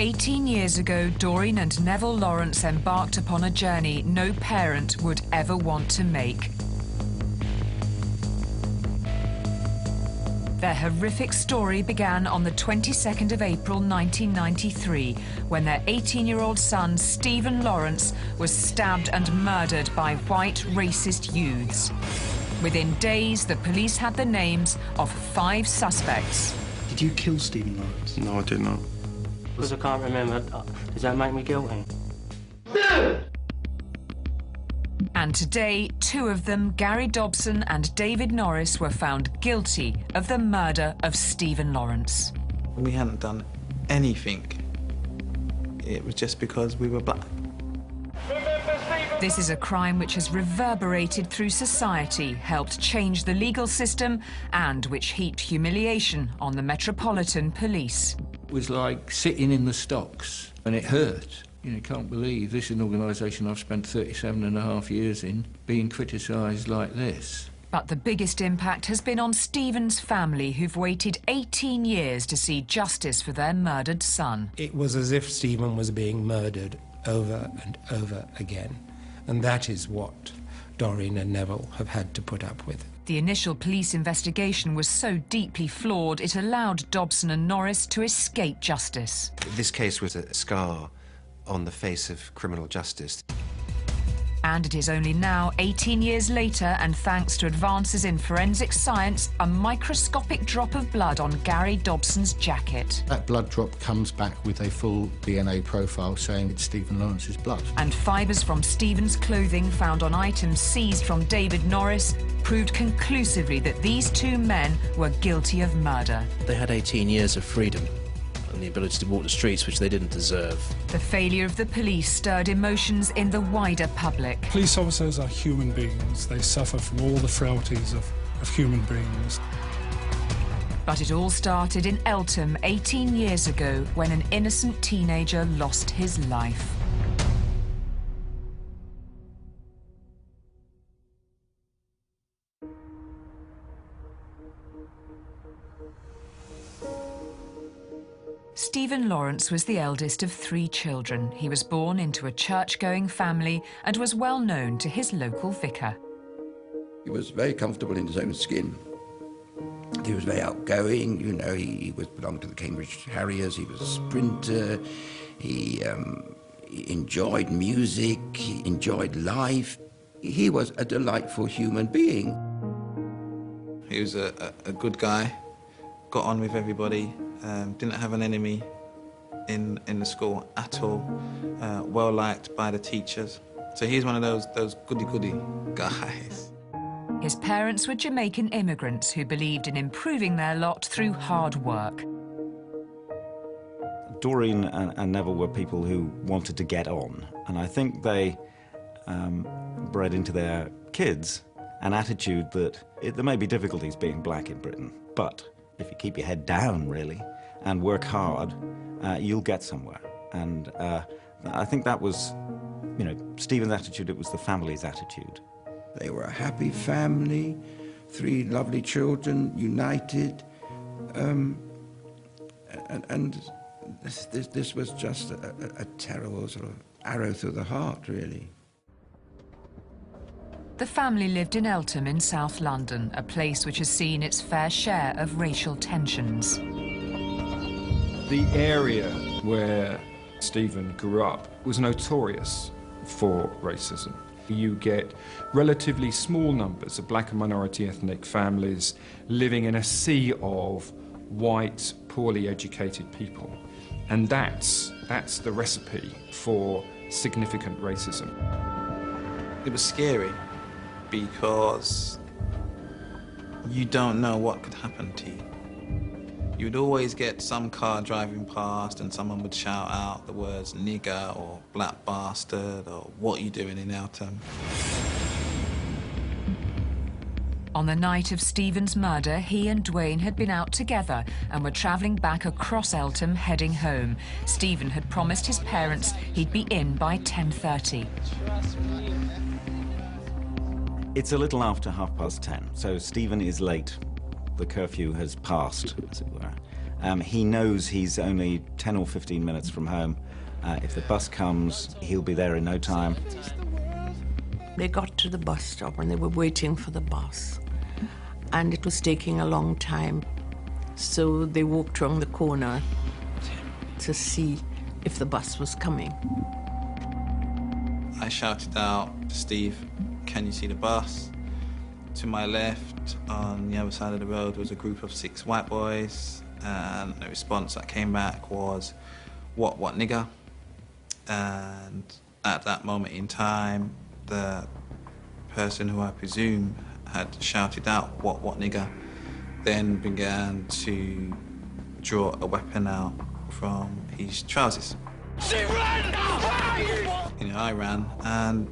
18 years ago, Doreen and Neville Lawrence embarked upon a journey no parent would ever want to make. Their horrific story began on the 22nd of April 1993, when their 18-year-old son, Stephen Lawrence, was stabbed and murdered by white racist youths. Within days, the police had the names of 5 suspects. Did you kill Stephen Lawrence? No, I did not. Because I can't remember, does that make me guilty? And today, 2 of them, Gary Dobson and David Norris, were found guilty of the murder of Stephen Lawrence. We hadn't done anything. It was just because we were black. This is a crime which has reverberated through society, helped change the legal system, and which heaped humiliation on the Metropolitan Police. It was like sitting in the stocks, and it hurt. You know, you can't believe this is an organisation I've spent 37.5 years in, being criticised like this. But the biggest impact has been on Stephen's family, who've waited 18 years to see justice for their murdered son. It was as if Stephen was being murdered over and over again. And that is what Doreen and Neville have had to put up with. The initial police investigation was so deeply flawed, it allowed Dobson and Norris to escape justice. This case was a scar on the face of criminal justice. And it is only now, 18 years later, and thanks to advances in forensic science, a microscopic drop of blood on Gary Dobson's jacket. That blood drop comes back with a full DNA profile saying it's Stephen Lawrence's blood. And fibres from Stephen's clothing found on items seized from David Norris proved conclusively that these 2 men were guilty of murder. They had 18 years of freedom and the ability to walk the streets, which they didn't deserve. The failure of the police stirred emotions in the wider public. Police officers are human beings. They suffer from all the frailties of human beings. But it all started in Eltham 18 years ago, when an innocent teenager lost his life. Stephen Lawrence was the eldest of 3 children. He was born into a church-going family and was well known to his local vicar. He was very comfortable in his own skin. He was very outgoing, you know, he belonged to the Cambridge Harriers, he was a sprinter, he enjoyed music, he enjoyed life. He was a delightful human being. He was a good guy, got on with everybody, didn't have an enemy in the school at all, well liked by the teachers. So he's one of those goody-goody guys. His parents were Jamaican immigrants who believed in improving their lot through hard work. Doreen and Neville were people who wanted to get on, and I think they bred into their kids an attitude that there may be difficulties being black in Britain, but if you keep your head down, really, and work hard, you'll get somewhere. And I think that was, you know, Stephen's attitude, it was the family's attitude. They were a happy family, 3 lovely children, united, and this was just a terrible sort of arrow through the heart, really. The family lived in Eltham in South London, a place which has seen its fair share of racial tensions. The area where Stephen grew up was notorious for racism. You get relatively small numbers of black and minority ethnic families living in a sea of white, poorly educated people. And that's the recipe for significant racism. It was scary because you don't know what could happen to you. You'd always get some car driving past and someone would shout out the words nigger or black bastard or what you doing in Eltham. On the night of Stephen's murder, he and Dwayne had been out together and were travelling back across Eltham, heading home. Stephen had promised his parents he'd be in by 10:30. It's a little after 10:30, so Stephen is late. The curfew has passed, as it were, He knows he's only 10 or 15 minutes from home. If the bus comes, he'll be there in no time. They got to the bus stop and they were waiting for the bus. And it was taking a long time. So they walked around the corner to see if the bus was coming. I shouted out to Steve, "Can you see the bus?" To my left, on the other side of the road, was a group of 6 white boys, and the response that came back was, what nigger? And at that moment in time, the person who I presume had shouted out, what nigger, then began to draw a weapon out from his trousers. She ran! I ran, and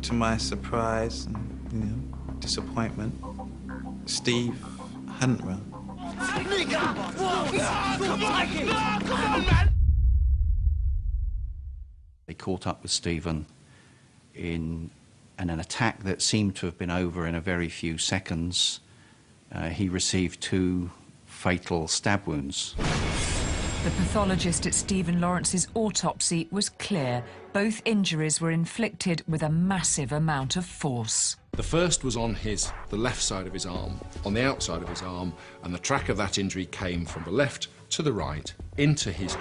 to my surprise and disappointment, Steve hadn't run. They caught up with Stephen in an attack that seemed to have been over in a very few seconds. He received 2 fatal stab wounds. The pathologist at Stephen Lawrence's autopsy was clear. Both injuries were inflicted with a massive amount of force. The first was on the left side of his arm, on the outside of his arm, and the track of that injury came from the left to the right into his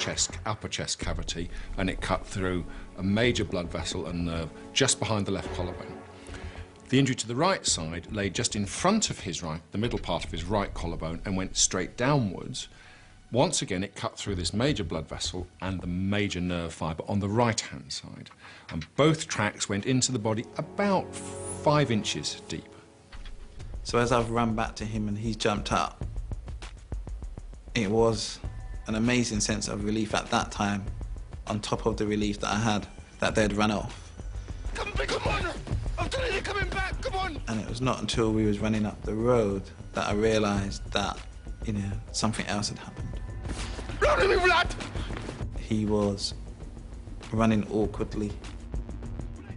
upper chest cavity, and it cut through a major blood vessel and nerve just behind the left collarbone. The injury to the right side lay just in front of the middle part of his right collarbone, and went straight downwards. Once again, it cut through this major blood vessel and the major nerve fibre on the right-hand side. And both tracks went into the body about 5 inches deep. So as I've run back to him and he's jumped up, it was an amazing sense of relief at that time, on top of the relief that I had that they'd run off. Come on! I'm telling you, coming back, come on! And it was not until we was running up the road that I realised that, something else had happened. Run me, blood! He was running awkwardly.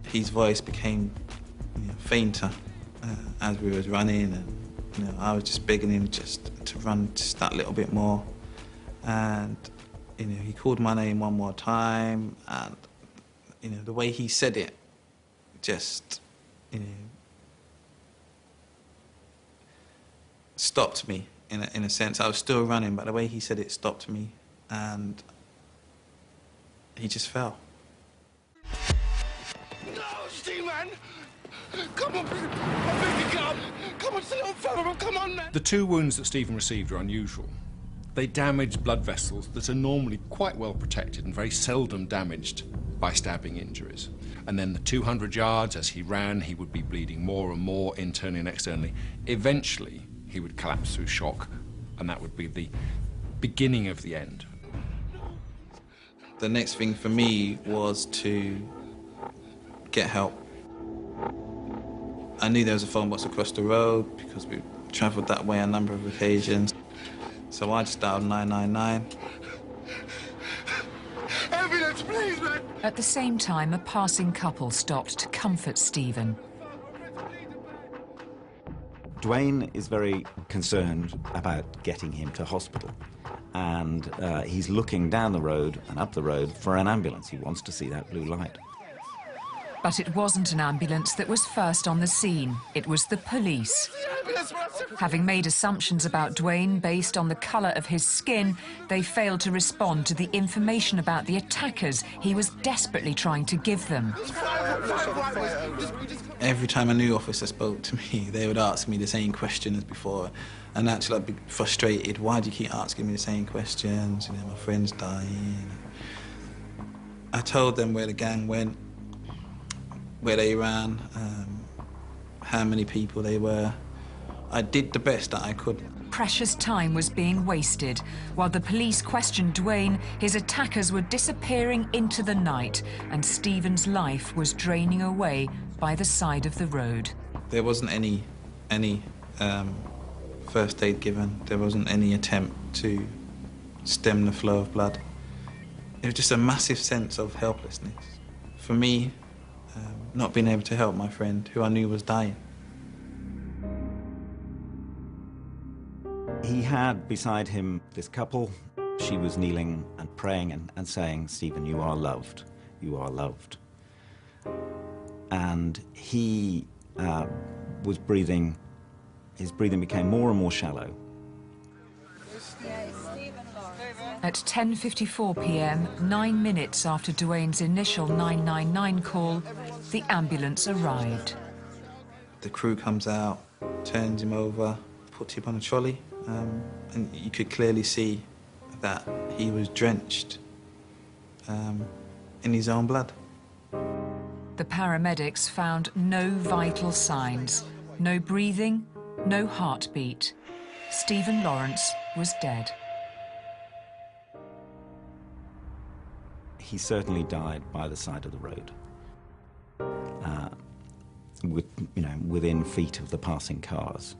His voice became fainter as we was running, and I was just begging him just to run just that little bit more. And he called my name one more time, and the way he said it just stopped me in a sense. I was still running, but the way he said it stopped me, and he just fell. No, Steve, man! Come on, I beg you, come on, sit down, fella, come on, man! The 2 wounds that Stephen received are unusual. They damaged blood vessels that are normally quite well protected and very seldom damaged by stabbing injuries. And then the 200 yards, as he ran, he would be bleeding more and more, internally and externally. Eventually, he would collapse through shock, and that would be the beginning of the end. The next thing for me was to get help. I knew there was a phone box across the road because we travelled that way a number of occasions. So I just dialed 999. Ambulance, please, man! At the same time, a passing couple stopped to comfort Stephen. Dwayne is very concerned about getting him to hospital, and he's looking down the road and up the road for an ambulance. He wants to see that blue light. But it wasn't an ambulance that was first on the scene. It was the police. Having made assumptions about Dwayne based on the colour of his skin, they failed to respond to the information about the attackers he was desperately trying to give them. Every time a new officer spoke to me, they would ask me the same question as before. And naturally, I'd be frustrated. Why do you keep asking me the same questions? My friend's dying. I told them where the gang went, where they ran, how many people they were. I did the best that I could. Precious time was being wasted. While the police questioned Dwayne, his attackers were disappearing into the night, and Stephen's life was draining away by the side of the road. There wasn't any first aid given. There wasn't any attempt to stem the flow of blood. It was just a massive sense of helplessness. For me, not being able to help my friend, who I knew was dying. He had beside him this couple. She was kneeling and praying and saying, "Stephen, you are loved. You are loved." And he was breathing, his breathing became more and more shallow. At 10:54 p.m., 9 minutes after Duane's initial 999 call, the ambulance arrived. The crew comes out, turns him over, puts him on a trolley, and you could clearly see that he was drenched in his own blood. The paramedics found no vital signs, no breathing, no heartbeat. Stephen Lawrence was dead. He certainly died by the side of the road, within feet of the passing cars.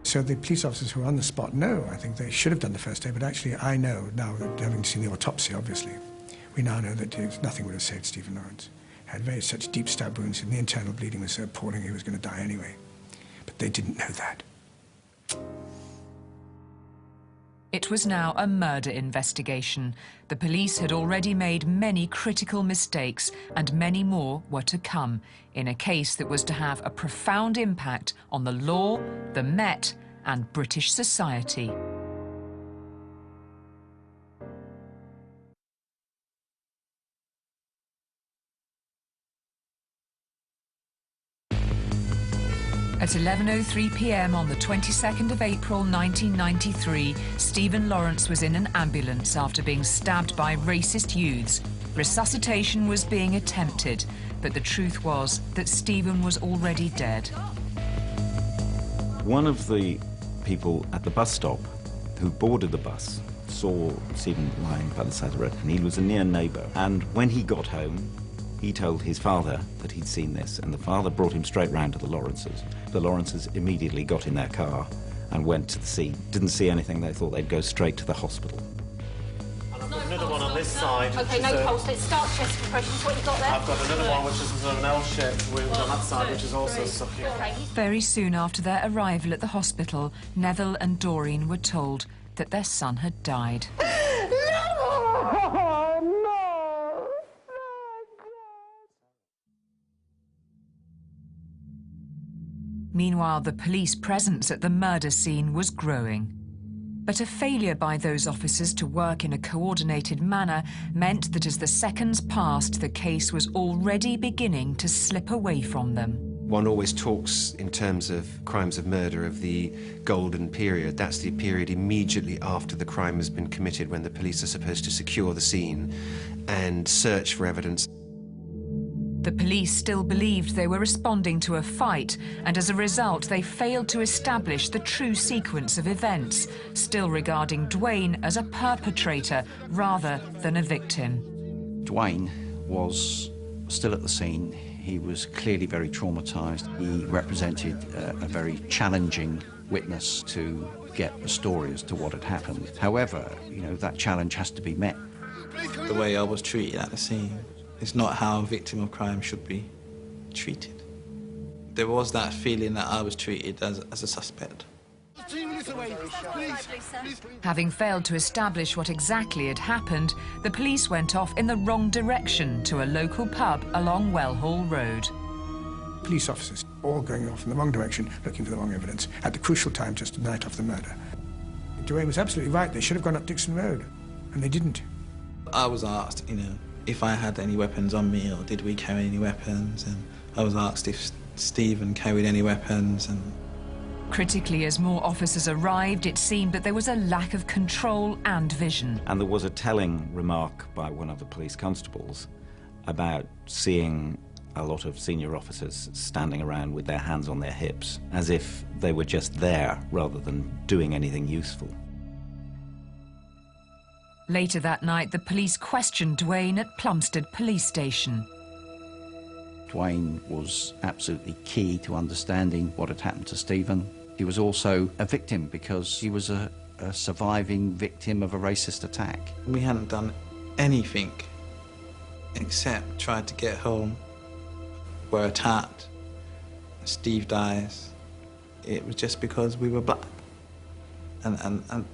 So the police officers who were on the spot know, I think they should have done the first aid, but actually I know now, that having seen the autopsy, obviously, we now know that nothing would have saved Stephen Lawrence. He had such deep stab wounds, and the internal bleeding was so appalling he was going to die anyway. But they didn't know that. It was now a murder investigation. The police had already made many critical mistakes, and many more were to come, in a case that was to have a profound impact on the law, the Met, and British society. At 11:03 p.m. on the 22nd of April 1993, Stephen Lawrence was in an ambulance after being stabbed by racist youths. Resuscitation was being attempted, but the truth was that Stephen was already dead. One of the people at the bus stop who boarded the bus saw Stephen lying by the side of the road, and he was a near neighbour. And when he got home, he told his father that he'd seen this, and the father brought him straight round to the Lawrences. The Lawrences immediately got in their car and went to the scene. Didn't see anything, they thought they'd go straight to the hospital. I've got another one on this side. Okay, no pulse. Let's start chest compressions. What you got there? I've got another one which is an L-shaped wound on that side, which is also sucking. Very soon after their arrival at the hospital, Neville and Doreen were told that their son had died. Meanwhile, the police presence at the murder scene was growing. But a failure by those officers to work in a coordinated manner meant that as the seconds passed, the case was already beginning to slip away from them. One always talks in terms of crimes of murder of the golden period. That's the period immediately after the crime has been committed, when the police are supposed to secure the scene and search for evidence. The police still believed they were responding to a fight, and as a result they failed to establish the true sequence of events, still regarding Duane as a perpetrator rather than a victim. Duane was still at the scene. He was clearly very traumatised. He represented a very challenging witness to get the story as to what had happened. However, that challenge has to be met. The way I was treated at the scene is not how a victim of crime should be treated. There was that feeling that I was treated as a suspect. Having failed to establish what exactly had happened, the police went off in the wrong direction to a local pub along Wellhall Road. Police officers all going off in the wrong direction, looking for the wrong evidence, at the crucial time just the night of the murder. Duane was absolutely right. They should have gone up Dixon Road, and they didn't. I was asked, if I had any weapons on me, or did we carry any weapons, and I was asked if Stephen carried any weapons. And critically, as more officers arrived, it seemed that there was a lack of control and vision. And there was a telling remark by one of the police constables about seeing a lot of senior officers standing around with their hands on their hips, as if they were just there rather than doing anything useful. Later that night, the police questioned Duane at Plumstead Police Station. Duane was absolutely key to understanding what had happened to Stephen. He was also a victim because he was a surviving victim of a racist attack. We hadn't done anything except tried to get home. We're attacked. Steve dies. it was just because we were black. And